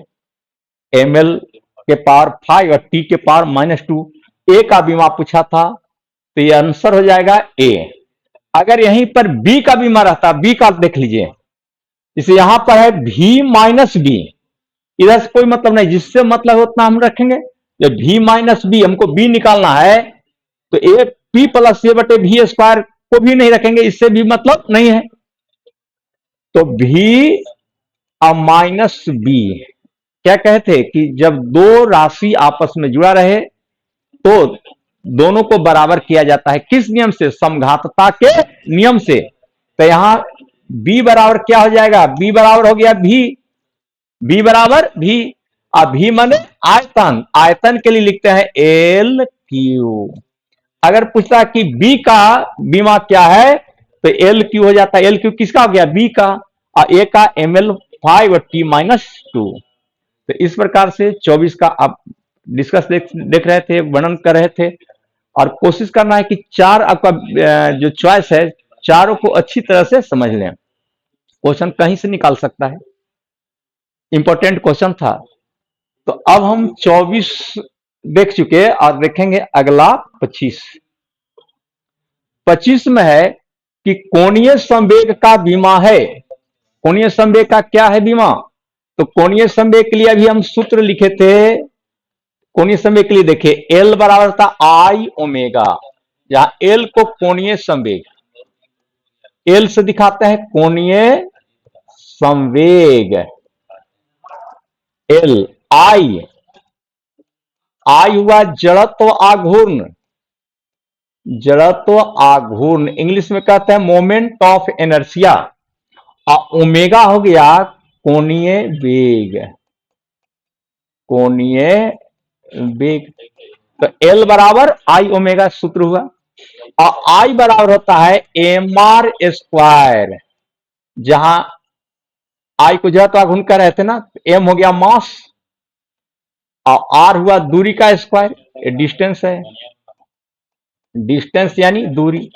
S1: एम एल के पावर 5 और T के पावर -2। ए का बीमा पूछा था तो ये आंसर हो जाएगा ए। अगर यहीं पर बी का बीमा रहता, बी का देख लीजिए, इसे यहां पर है भी माइनस बी, इधर से कोई मतलब नहीं, जिससे मतलब उतना हम रखेंगे। जब भी माइनस बी, हमको बी निकालना है तो ए पी प्लस ए बटे भी स्क्वायर को भी नहीं रखेंगे, इससे भी मतलब नहीं है। तो भी माइनस बी क्या कहते कि जब दो राशि आपस में जुड़ा रहे तो दोनों को बराबर किया जाता है। किस नियम से? समघातता के नियम से। तो यहां b बराबर क्या हो जाएगा? b बराबर हो गया भी बराबर भी। अब भी माने आयतन, आयतन के लिए लिखते हैं एल क्यू। अगर पूछता कि बी का बीमा क्या है तो एल क्यू हो जाता है। एल क्यू किसका हो गया? बी का। और ए का ml5 और t-2। तो इस प्रकार से 24 का आप डिस्कस देख रहे थे, वर्णन कर रहे थे, और कोशिश करना है कि चार आपका जो चॉइस है चारों को अच्छी तरह से समझ लें। क्वेश्चन कहीं से निकाल सकता है, इंपॉर्टेंट क्वेश्चन था। तो अब हम 24 देख चुके और देखेंगे अगला 25। 25 में है कि कोणीय संवेग का विमा है। कोणीय संवेग का क्या है विमा? तो कोणीय संवेग के लिए अभी हम सूत्र लिखे थे। कोणीय संवेग के लिए देखिए एल बराबर था आई ओमेगा, जहां एल को कोणीय संवेग, एल से दिखाते हैं कोणीय संवेग, एल। आई, आई हुआ जड़त्व आघूर्ण, जड़त्व आघूर्ण इंग्लिश में कहते हैं मोमेंट ऑफ इनर्शिया, और ओमेगा हो गया कोणीय वेग, कोणीय वेग। तो एल बराबर आई ओमेगा सूत्र हुआ, और आई बराबर होता है एम आर स्क्वायर, जहां आई को जड़त्व आघूर्ण कर रहे थे ना, एम हो गया मास और आर हुआ दूरी का स्क्वायर, ये डिस्टेंस है, डिस्टेंस यानी दूरी।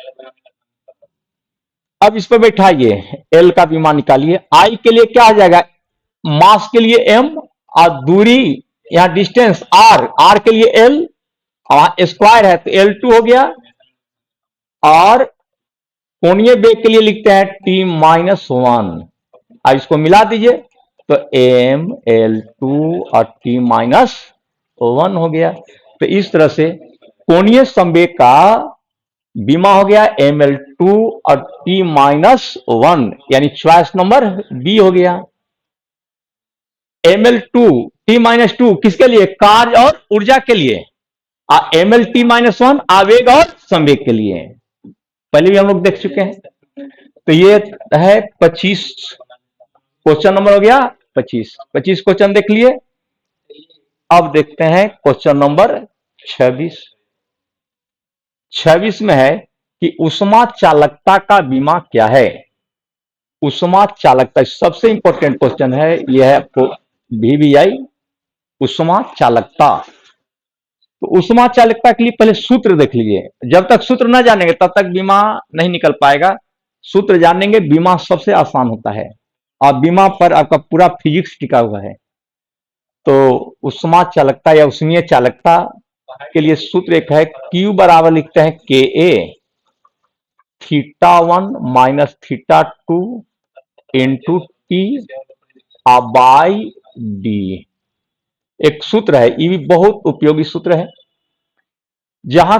S1: अब इस पर बैठाइए, एल का विमान निकालिए। आई के लिए क्या आ जाएगा? मास के लिए एम और दूरी यहां डिस्टेंस आर, आर के लिए एल और स्क्वायर है तो L2 हो गया, और कोणीय वेग के लिए लिखते हैं t-1। अब इसको मिला दीजिए तो mL2 और t-1 हो गया। तो इस तरह से कोणीय संवेग का विमा हो गया mL2 और t-1, यानी चॉइस नंबर बी हो गया। mL2 t-2 किसके लिए? कार्य और ऊर्जा के लिए, और mL-t-1 आवेग और संवेग के लिए। पहले भी हम लोग देख चुके हैं। तो ये है 25, क्वेश्चन नंबर हो गया 25। 25 क्वेश्चन देख लिए। अब देखते हैं क्वेश्चन नंबर 26। 26 में है कि ऊष्मा चालकता का विमा क्या है? ऊष्मा चालकता सबसे इंपॉर्टेंट क्वेश्चन है, यह है आपको VVI ऊष्मा चालकता। तो ऊष्मा चालकता के लिए पहले सूत्र देख लीजिए। जब तक सूत्र न जानेंगे तब तक बीमा नहीं निकल पाएगा। सूत्र जानेंगे, बीमा सबसे आसान होता है, और बीमा पर आपका पूरा फिजिक्स टिका हुआ है। तो ऊष्मा चालकता या ऊष्मीय चालकता के लिए सूत्र एक है, Q बराबर लिखते हैं KA θ1 minus θ2 into T by D. एक सूत्र है, ये भी बहुत उपयोगी सूत्र है, जहां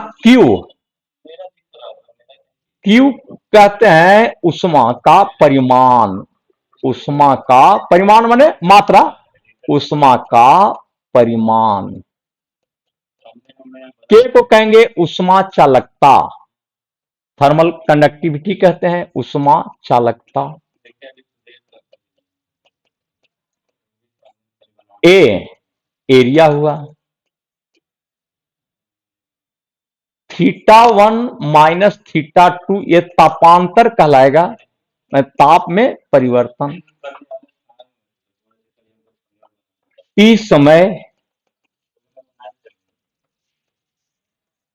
S1: Q कहते हैं ऊष्मा का परिमाण, ऊष्मा का परिमाण माने मात्रा, ऊष्मा का परिमाण। K को कहेंगे ऊष्मा चालकता, थर्मल कंडक्टिविटी कहते हैं ऊष्मा चालकता। A एरिया हुआ, θ1 माइनस θ2 ये तापांतर कहलाएगा, ताप में परिवर्तन। T समय,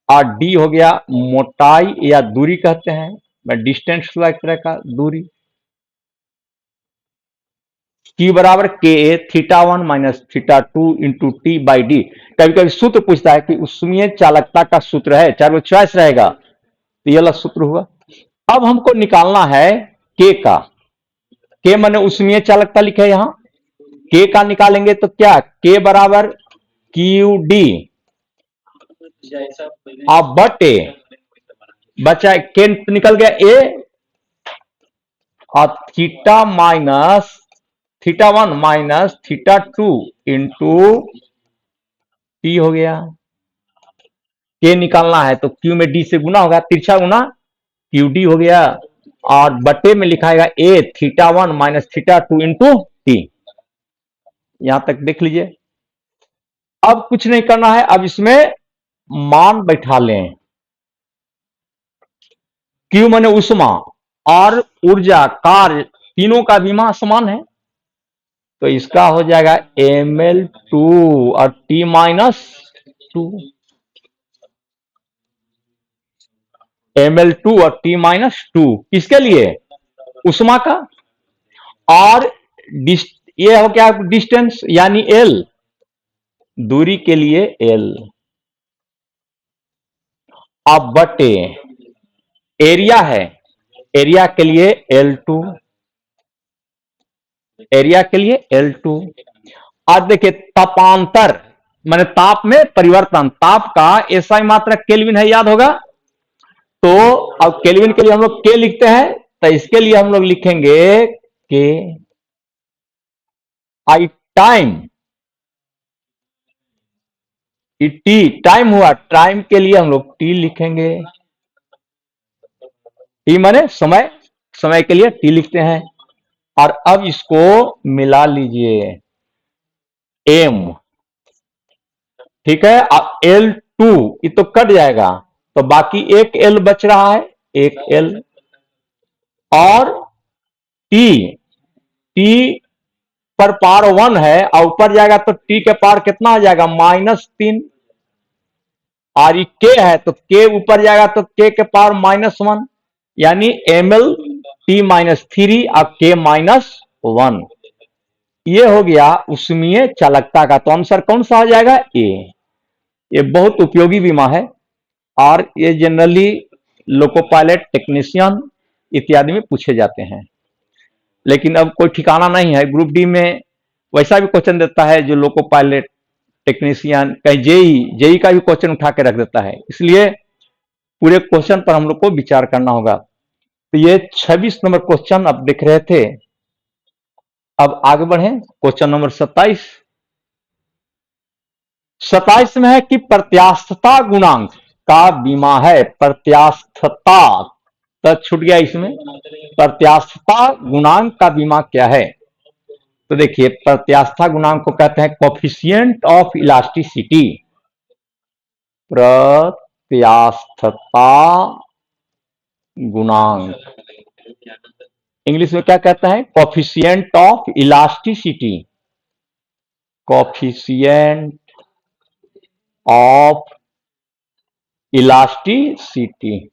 S1: और डी हो गया मोटाई या दूरी कहते हैं, मैं डिस्टेंस हुआ एक तरह का दूरी। Q बराबर KA θ1 minus θ2 into T by D. कभी कभी सूत्र पूछता है कि ऊष्मीय चालकता का सूत्र है, चाहे वो चॉइस रहेगा, तो ये वाला सूत्र हुआ। अब हमको निकालना है K का। K मैंने ऊष्मीय चालकता लिखा है यहां, K का निकालेंगे तो क्या? K बराबर QD अब बटे बचा K निकल गया A, और θ1 माइनस θ2 इंटू T हो गया। K निकालना है तो Q में D से गुना होगा, तिरछा गुना QD हो गया, और बटे में लिखाएगा A θ1 माइनस θ2 इंटू T। यहां तक देख लीजिए। अब कुछ नहीं करना है, अब इसमें मान बैठा लें। Q माने ऊष्मा और ऊर्जा कार्य तीनों का बीमा समान है, तो इसका हो जाएगा ml2 और T-2, ml2 और T-2 किसके लिए? उष्मा का। और ये हो क्या डिस्टेंस यानी L, दूरी के लिए L। अब बटे एरिया है, एरिया के लिए L2, एरिया के लिए L2। और देखिए तापांतर माने ताप में परिवर्तन, ताप का एसआई मात्रक केल्विन है, याद होगा। तो अब केल्विन के लिए हम लोग के लिखते हैं, तो इसके लिए हम लोग लिखेंगे के आई टाइम, टी टाइम हुआ, टाइम के लिए हम लोग टी लिखेंगे, टी माने समय, समय के लिए टी लिखते हैं। और अब इसको मिला लीजिए एम, ठीक है। अब L2 ये तो कट जाएगा, तो बाकी एक L बच रहा है, एक L। और T, T पर पार 1 है और ऊपर जाएगा तो T के पार कितना आ जाएगा? -3। और ये K है तो K ऊपर जाएगा तो K के पार -1, यानी ml T-3 और K-1। ये हो गया उष्मीय चालकता का। तो आंसर कौन सा हो जाएगा? ए। ये बहुत उपयोगी बीमा है और ये जनरली लोको पायलट, टेक्नीशियन इत्यादि में पूछे जाते हैं। लेकिन अब कोई ठिकाना नहीं है, ग्रुप डी में वैसा भी क्वेश्चन देता है जो लोको पायलट, टेक्नीशियन, कहीं जेई का भी क्वेश्चन उठा के रख देता है। इसलिए पूरे क्वेश्चन पर हम लोग को विचार करना होगा। तो ये 26 नंबर क्वेश्चन आप देख रहे थे। अब आगे बढ़े, क्वेश्चन नंबर 27। 27 में है कि प्रत्यास्थता गुणांक का बीमा है। प्रत्यास्थता तो छूट गया इसमें, प्रत्यास्थता गुणांक का बीमा क्या है? तो देखिए प्रत्यास्थता गुणांक को कहते हैं कोफिशिएंट ऑफ इलास्टिसिटी। प्रत्यास्थता गुणांक इंग्लिश में क्या कहते हैं? Coefficient of elasticity, coefficient of elasticity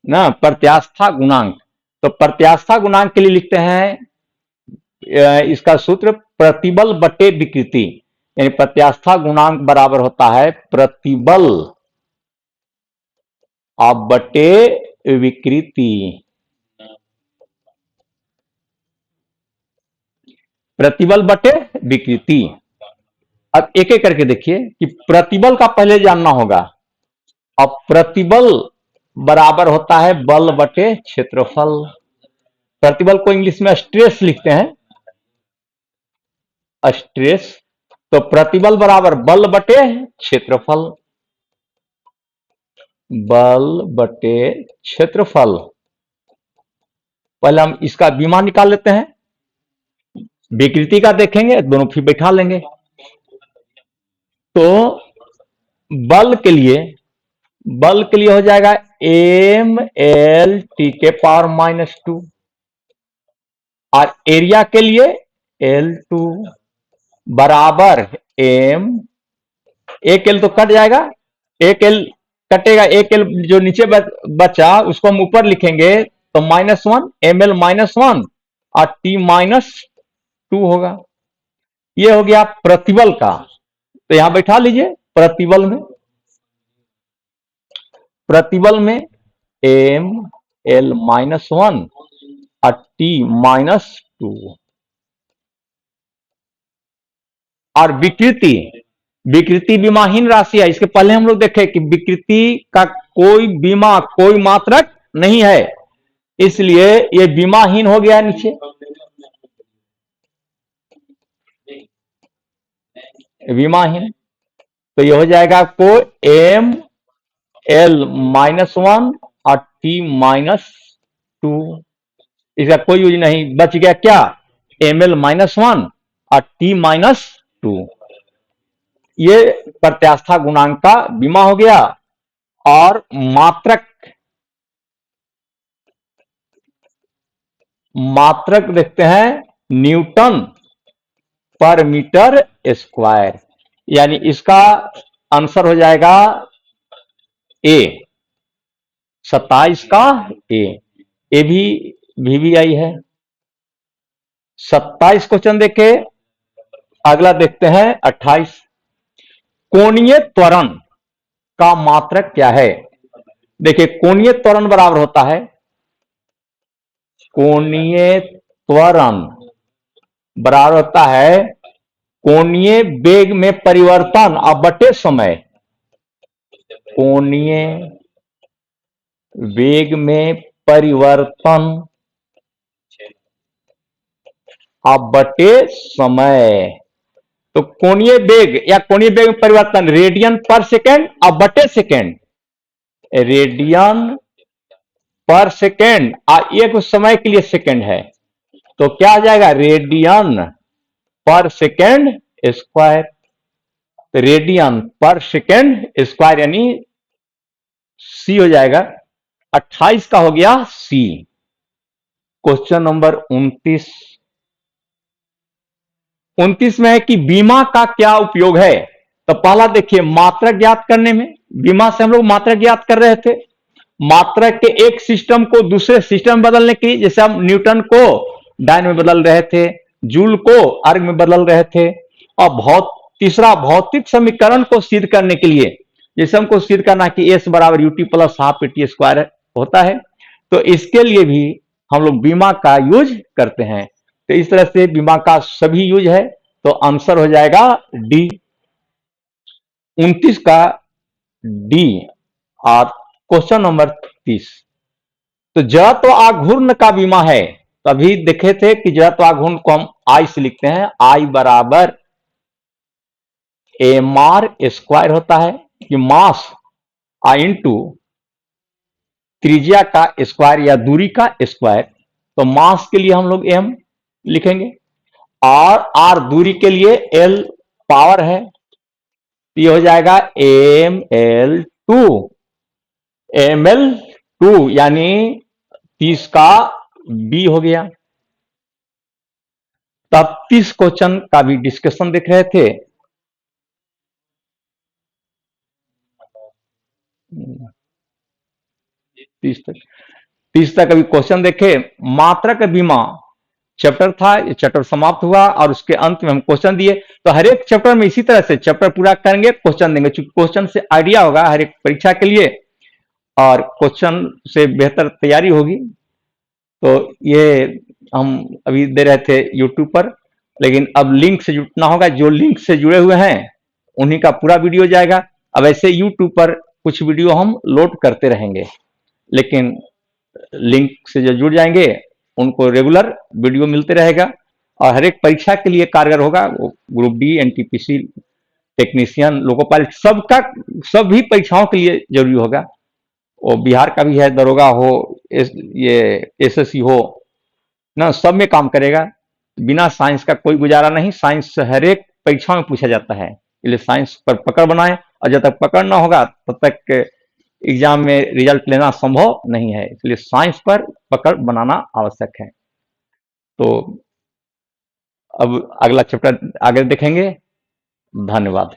S1: ना, प्रत्यास्थता गुणांक। तो प्रत्यास्थता गुणांक के लिए लिखते हैं इसका सूत्र प्रतिबल बटे विकृति, यानी प्रत्यास्थता गुणांक बराबर होता है प्रतिबल अब बटे विकृति। प्रतिबल बटे विकृति। अब एक एक करके देखिए कि प्रतिबल का पहले जानना होगा। अब प्रतिबल बराबर होता है बल बटे क्षेत्रफल। प्रतिबल को इंग्लिश में स्ट्रेस लिखते हैं, स्ट्रेस। तो प्रतिबल बराबर बल बटे क्षेत्रफल, बल बटे क्षेत्रफल। पहले हम इसका बीमा निकाल लेते हैं, विकृति का देखेंगे, दोनों फिर बैठा लेंगे। तो बल के लिए हो जाएगा ml t के पावर -2 और एरिया के लिए L2 बराबर m, एक L तो कट जाएगा, एक L कटेगा, एक L जो नीचे बचा उसको हम ऊपर लिखेंगे तो -1 ml -1 और T-2 होगा। ये हो गया प्रतिबल का। तो यहां बैठा लीजिए प्रतिबल में m l -1 और T-2 और विकृति बीमाहीन राशि है। इसके पहले हम लोग देखे कि विकृति का कोई बीमा, कोई मात्रक नहीं है, इसलिए ये बीमाहीन हो गया नीचे। बीमाहीन तो ये हो जाएगा आपको m l -1 और T-2। इसका कोई यूज नहीं, बच गया क्या? ml -1 और T-2। ये प्रत्यास्थता गुणांक का बीमा हो गया। और मात्रक मात्रक देखते हैं न्यूटन पर मीटर स्क्वायर, यानी इसका आंसर हो जाएगा ए, 27 का ए। ए भी वीवीआई है। 27 क्वेश्चन देखे, अगला देखते हैं 28। कोणीय त्वरण का मात्रक क्या है? देखिए, कोणीय त्वरण बराबर होता है, कोणीय त्वरण बराबर होता है कोणीय वेग में परिवर्तन अब बटे समय। कोणीय वेग में परिवर्तन अब बटे समय। तो कोणीय वेग या कोणीय वेग में परिवर्तन रेडियन पर सेकेंड अब बटे सेकेंड, रेडियन पर सेकेंड, एक समय के लिए सेकेंड है, तो क्या आ जाएगा? रेडियन पर सेकेंड स्क्वायर। रेडियन पर सेकेंड स्क्वायर यानी सी हो जाएगा। 28 का हो गया सी। Question number 29। 29 में है कि बीमा का क्या उपयोग है? तो पहला देखिए, मात्रक ज्ञात करने में, बीमा से हम लोग मात्रक ज्ञात कर रहे थे। मात्रक के एक सिस्टम को दूसरे सिस्टम में बदलने के लिए, जैसे हम न्यूटन को डायन में बदल रहे थे, जूल को अर्ग में बदल रहे थे, और तीसरा भौतिक समीकरण को सिद्ध करने के लिए, जैसे हमको सिद्ध करना कि एस बराबर UT plus half eighty square होता है, तो इसके लिए भी हम लोग बीमा का यूज करते हैं। तो इस तरह से बीमा का सभी यूज है, तो आंसर हो जाएगा डी, 29 का डी। और क्वेश्चन नंबर 30। तो जड़त्व आघूर्ण का बीमा है, तो अभी देखे थे कि जड़त्व आघूर्ण को हम आई से लिखते हैं, आई बराबर एम आर स्क्वायर होता है, कि मास आई इंटू त्रिज्या का स्क्वायर या दूरी का स्क्वायर। तो मास के लिए हम लोग एम लिखेंगे, और आर दूरी के लिए एल पावर है, ये हो जाएगा एम एल टू, यानी 30 का बी हो गया। तब 30 क्वेश्चन का भी डिस्कशन देख रहे थे। तीस तक अभी क्वेश्चन देखे। मात्रक बीमा चैप्टर था, ये चैप्टर समाप्त हुआ, और उसके अंत में हम क्वेश्चन दिए। तो हर एक चैप्टर में इसी तरह से चैप्टर पूरा करेंगे, क्वेश्चन देंगे, चूंकि क्वेश्चन से आइडिया होगा हर एक परीक्षा के लिए, और क्वेश्चन से बेहतर तैयारी होगी। तो ये हम अभी दे रहे थे यूट्यूब पर, लेकिन अब लिंक से जुड़ना होगा। जो लिंक से जुड़े हुए हैं उन्हीं का पूरा वीडियो जाएगा। अब ऐसे यूट्यूब पर कुछ वीडियो हम लोड करते रहेंगे, लेकिन लिंक से जो जुड़ जाएंगे उनको रेगुलर वीडियो मिलते रहेगा, और हर एक परीक्षा के लिए कारगर होगा। वो group D, NTPC, technician, loco pilot, सबका सभी परीक्षाओं के लिए जरूरी होगा। वो बिहार का भी है, दरोगा हो, ये एसएससी हो ना, सब में काम करेगा। बिना साइंस का कोई गुजारा नहीं। साइंस हर एक परीक्षा में पूछा जाता है, इसलिए साइंस पर पकड़ बनाए, और जब तक पकड़ ना होगा तब तक एग्जाम में रिजल्ट लेना संभव नहीं है। इसलिए साइंस पर पकड़ बनाना आवश्यक है। तो अब अगला चैप्टर आगे देखेंगे। धन्यवाद।